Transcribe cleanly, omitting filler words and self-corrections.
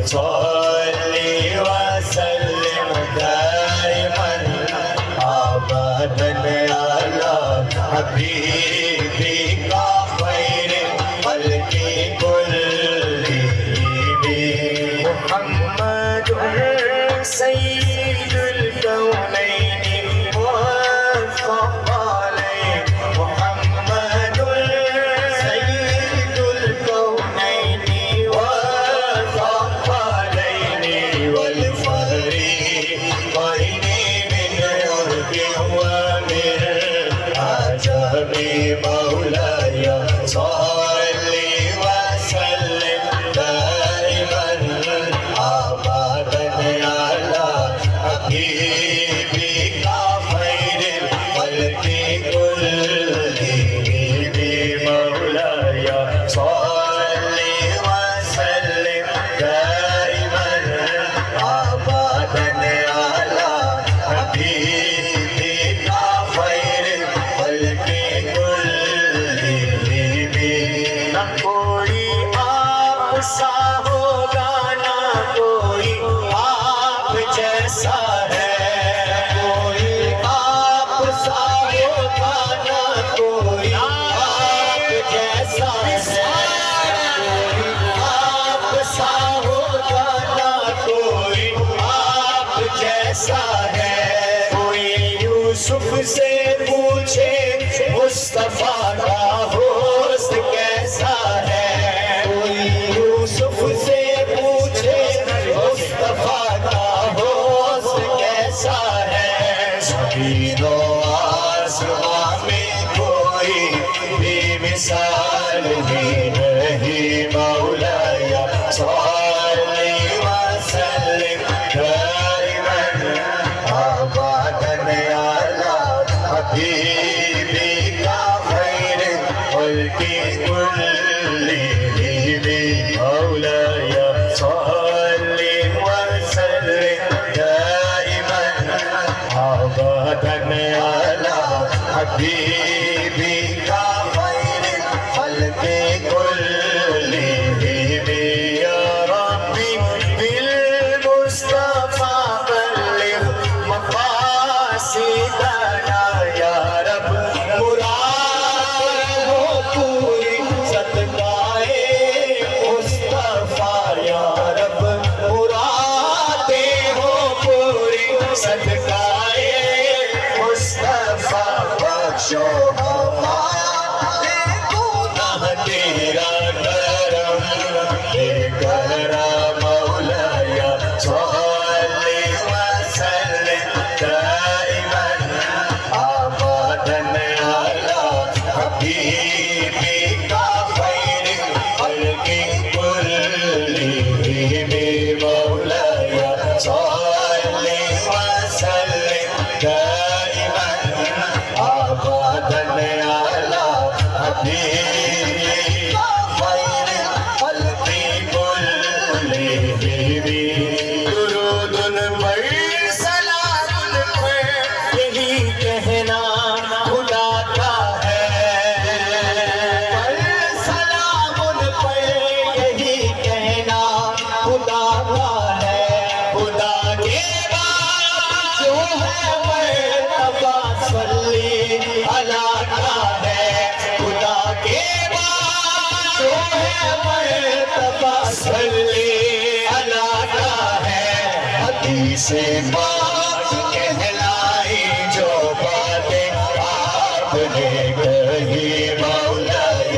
सल्ली व सल्लिम दाइमन अबदन अला हबीबिका खैर खल्क़ि कुल्लिहिम मुहम्मदुर सय्यिदुल कौनैनि व फ़क़लैन मुहम्मदुर सय्यिदुल कौनैनि व फ़क़लैन वल फ़रीक़ैनि मिन उर्बि व मिन अजमी मौलाय सल्ली व सल्लिम दाइमन अबदन अला हबीबिका खैर खल्क़ि कुल्लिहिम मौलाय सल्ली व सल्लिम दाइमन अबदन अला हबीबिका खैर खल्क़ि कुल्लिहिम न कोई आप सा होगा ना कोई आप जैसा है कोई आप सा होगा ना कोई आप जैसा है कोई आप सा होगा ना कोई आप जैसा है कोई यूसुफ से पूछे मुस्तफा का हुस्न कैसा है कोई यूसुफ से पूछे मुस्तफा का हुस्न कैसा है ज़मीनो आसमां में कोई बेमिसाल ही नहीं मौलाय सल्ली व सल्लिम दाइमन अबदन अला हबीबिका खैर खल्क़ि कुल्लिहिम मौलाय सल्ली व सल्लिम दाइमन अबदन अला हबीबिका खैर खल्क़ि कुल्लिहिम या रब्बी बिल मुस्तफा बल्लिग़ मक़ासिदना या रब मुराद हो पूरी सदक़ाए मुस्तफा या रब मुरादें हो पूरी सदक़ाए मुस्तफा बख्शो हमारे गुनाह तेरा करम करम मौलाय सल्ली व सल्लिम दाइमन अबदन अला हबीबिका खैर खल्क़ि कुल्लिहिम मौलाय सल्ली व सल्लिम दाइमन अबदन अला हबीबिका खैर खल्क़ि कुल्लिहिम दुरूदुन पर सलामुन पर यही कहना खुदा का है पर सलामुन पर यही कहना खुदा का है खुदा के बाद जो है मर्तबा सल्ली अला का है खुदा के बाद जो है मर्तबा सल्ली अला का है हदीसे पाक कहलाई जो बातें आपने कही मौलाय